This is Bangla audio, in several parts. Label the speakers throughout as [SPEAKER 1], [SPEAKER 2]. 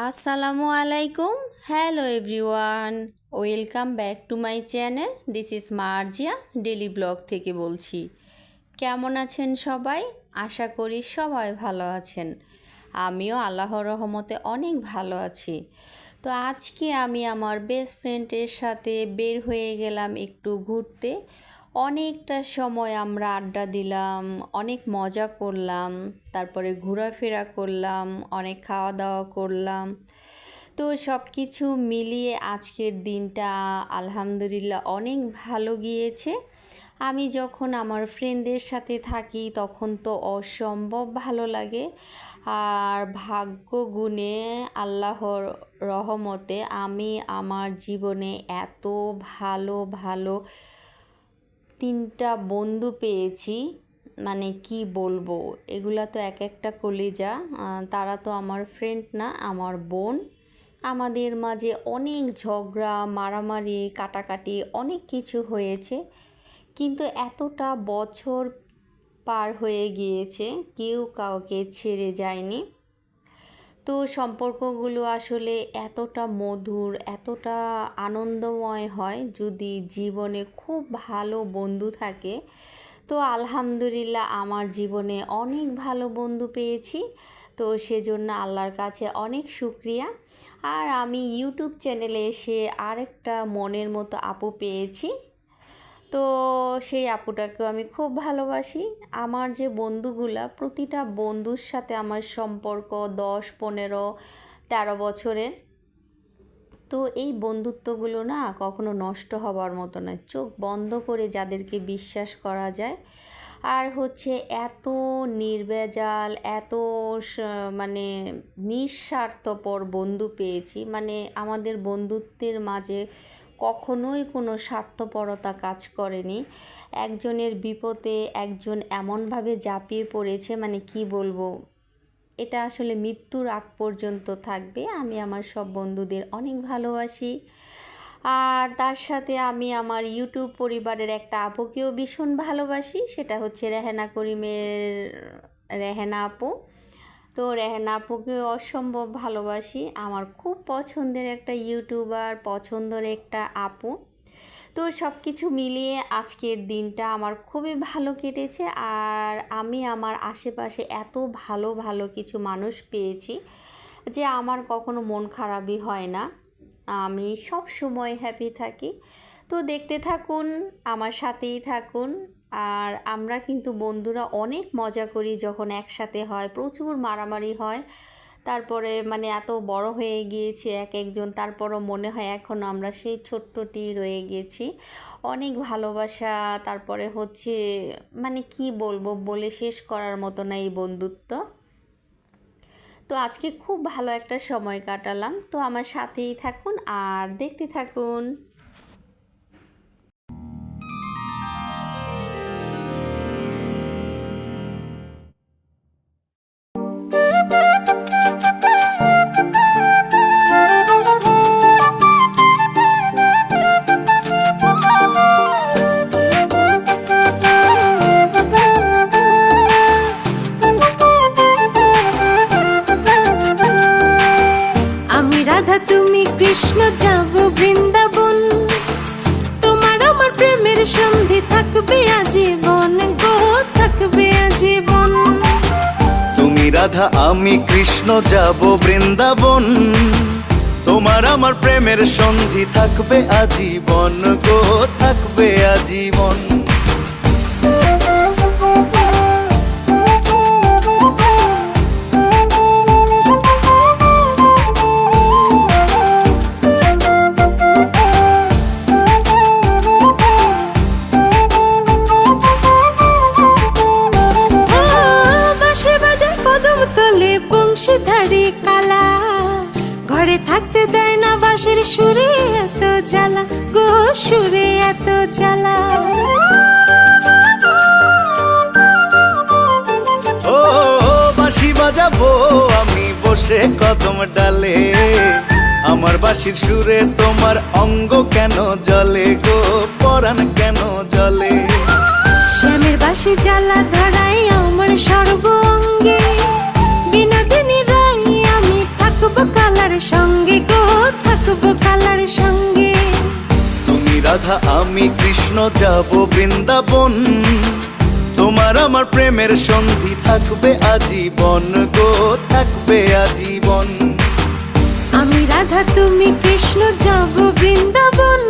[SPEAKER 1] আসসালামু আলাইকুম। Hello everyone, welcome back to my channel. This is Marjia daily blog থেকে বলছি। কেমন আছেন সবাই? আশা করি সবাই ভালো আছেন। আমিও আল্লাহর রহমতে অনেক ভালো আছি। তো আজকে আমি আমার বেস্ট ফ্রেন্ডের সাথে বের হয়ে গেলাম একটু ঘুরতে। অনেকটা সময় আমরা আড্ডা দিলাম, অনেক মজা করলাম, তারপরে ঘোরাফেরা করলাম, অনেক খাওয়া দাওয়া করলাম। তো সব কিছু মিলিয়ে আজকের দিনটা আলহামদুলিল্লাহ অনেক ভালো গিয়েছে। আমি যখন আমার ফ্রেন্ডদের সাথে থাকি তখন তো অসম্ভব ভালো লাগে। আর ভাগ্য গুণে আল্লাহর রহমতে আমি আমার জীবনে এত ভালো ভালো 3টা বন্ধু পেয়েছি, মানে কি বলবো, এগুলা তো এক একটা কলিজা। তারা তো আমার ফ্রেন্ড না, আমার বোন। আমাদের মাঝে অনেক ঝগড়া, মারামারি, কাটাকাটি অনেক কিছু হয়েছে, কিন্তু এতটা বছর পার হয়ে গিয়েছে, কেউ কাউকে ছেড়ে যায়নি। তো সম্পর্কগুলো আসলে এতটা মধুর, এতটা আনন্দময় হয় যদি জীবনে খুব ভালো বন্ধু থাকে। তো আলহামদুলিল্লাহ আমার জীবনে অনেক ভালো বন্ধু পেয়েছি। তো সেজন্য আল্লাহর কাছে অনেক শুকরিয়া। আর আমি ইউটিউব চ্যানেলে এসে আরেকটা মনের মতো আপু পেয়েছি। তো সেই আপুটাকেও আমি খুব ভালোবাসি। আমার যে বন্ধুগুলা, প্রতিটা বন্ধুর সাথে আমার সম্পর্ক 10, 15, 13 বছরের। তো এই বন্ধুত্বগুলো না কখনো নষ্ট হবার মতো নয়, চোখ বন্ধ করে যাদেরকে বিশ্বাস করা যায়। আর হচ্ছে এত নির্ভেজাল, এত মানে নিঃস্বার্থপর বন্ধু পেয়েছি, মানে আমাদের বন্ধুত্বের মাঝে কখনোই কোনো স্বার্থপরতা কাজ করেনি। একজনের বিপদে একজন এমনভাবে ঝাঁপিয়ে পড়েছে, মানে কি বলবো, এটা আসলে মৃত্যুর আগ পর্যন্ত থাকবে। আমি আমার সব বন্ধুদের অনেক ভালোবাসি। আর তার সাথে আমি আমার ইউটিউব পরিবারের একটা আপুকেও ভীষণ ভালোবাসি, সেটা হচ্ছে রেহেনা করিমের রেহেনা আপু। তো রেহেনা আপুকে অসম্ভব ভালোবাসি, আমার খুব পছন্দের একটা ইউটিউবার, পছন্দের একটা আপু। তো সব কিছু মিলিয়ে আজকের দিনটা আমার খুবই ভালো কেটেছে। আর আমি আমার আশেপাশে এত ভালো ভালো কিছু মানুষ পেয়েছি যে আমার কখনো মন খারাপই হয় না, আমি সব সময় হ্যাপি থাকি। তো দেখতে থাকুন, আমার সাথেই থাকুন। আর আমরা কিন্তু বন্ধুরা অনেক মজা করি যখন একসাথে হয়, প্রচুর মারামারি হয়। তারপরে মানে এত বড় হয়ে গিয়েছি এক একজন, তারপরও মনে হয় এখনও আমরা সেই ছোট্টটি রয়ে গেছি। অনেক ভালোবাসা, তারপরে হচ্ছে মানে কি বলবো, বলে শেষ করার মতো না এই বন্ধুত্ব। তো আজকে খুব ভালো একটা সময় কাটালাম। তো আমার সাথেই থাকুন আর দেখতে থাকুন।
[SPEAKER 2] তুমি কৃষ্ণ যাব বৃন্দাবন, তোমার আমার প্রেমের সন্ধি থাকবে আজীবন গো, থাকবে আজীবন।
[SPEAKER 3] তুমি রাধা আমি কৃষ্ণ যাব বৃন্দাবন, তোমার আমার প্রেমের সন্ধি থাকবে আজীবন গো, থাকবে আজীবন।
[SPEAKER 2] বংশীধারী কালা ঘরে থাকতে দেয় না, বাঁশির সুরে এত জ্বালা গো, সুরে এত জ্বালা।
[SPEAKER 3] ও বাঁশি বাজাবো আমি বসে কদম ডালে, আমার বাঁশির সুরে তোমার অঙ্গ কেন জ্বলে গো, পরাণ কেন জ্বলে।
[SPEAKER 2] শ্যামের বাঁশি জ্বালা ধরাই আমার সর্ব অঙ্গে, বিনোদিনী রাই আমি থাকবো কালার
[SPEAKER 3] রাধা আমি কৃষ্ণ যাব বৃন্দাবন, তোমার আমার প্রেমের সন্ধি থাকবে আজীবন গো, থাকবে আজীবন।
[SPEAKER 2] আমি রাধা তুমি কৃষ্ণ যাব বৃন্দাবন,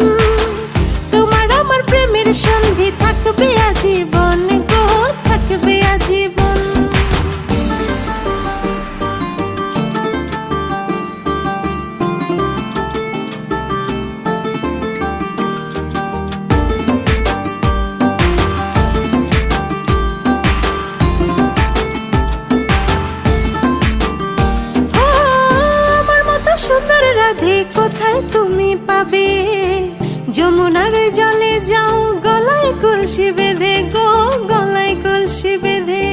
[SPEAKER 2] তোমার আমার প্রেমের সন্ধি থাকবে আজীবন গো, থাকবে আজীবন। ও, আমার মতো সুন্দর রাধে কোথায় তুমি পাবে? যমুনার জলে যাও গলায় কলসি বেঁধে গো, গলায় কলসি বেঁধে।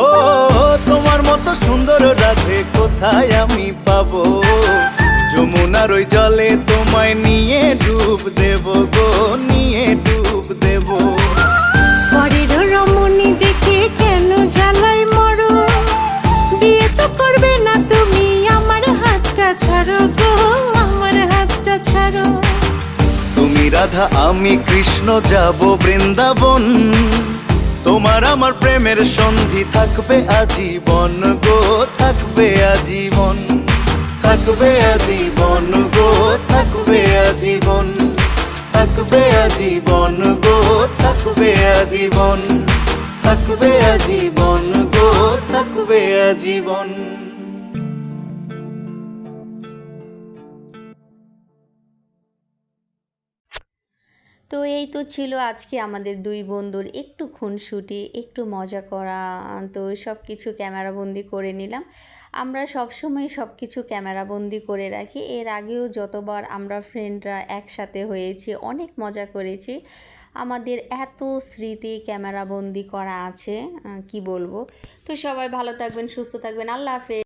[SPEAKER 3] ও তোমার মতো সুন্দর রাধে কোথায় আমি পাবো? যমুনার ওই জলে তোমায় নিয়ে ডুব দেব গো, নিয়ে ডুব দেব।
[SPEAKER 2] পরের রমণী দেখে কেন জ্বালাই মরো? বিয়ে তো করবে না তুমি, আমার হাতটা ছাড়ো গো, আমার হাতটা ছাড়ো।
[SPEAKER 3] তুমি রাধা আমি কৃষ্ণ যাব বৃন্দাবন, তোমার আমার প্রেমের সন্ধি থাকবে আজীবন গো, থাকবে আজীবন। থাকবে আজীবন গো, থাকবে আজীবন। থাকবে আজীবন গো, থাকবে আজীবন। থাকবে আজীবন গো, থাকবে আজীবন।
[SPEAKER 1] তো এই তো ছিল আজকে আমাদের দুই বন্ধুর একটু খুনসুটি, একটু মজা করা। তো সব কিছু ক্যামেরাবন্দি করে নিলাম। আমরা সবসময় সব কিছু ক্যামেরাবন্দি করে রাখি। এর আগেও যতবার আমরা ফ্রেন্ডরা একসাথে হয়েছি অনেক মজা করেছি। আমাদের এত স্মৃতি ক্যামেরাবন্দি করা আছে কি বলবো। তো সবাই ভালো থাকবেন, সুস্থ থাকবেন, আল্লাহ হাফেজ।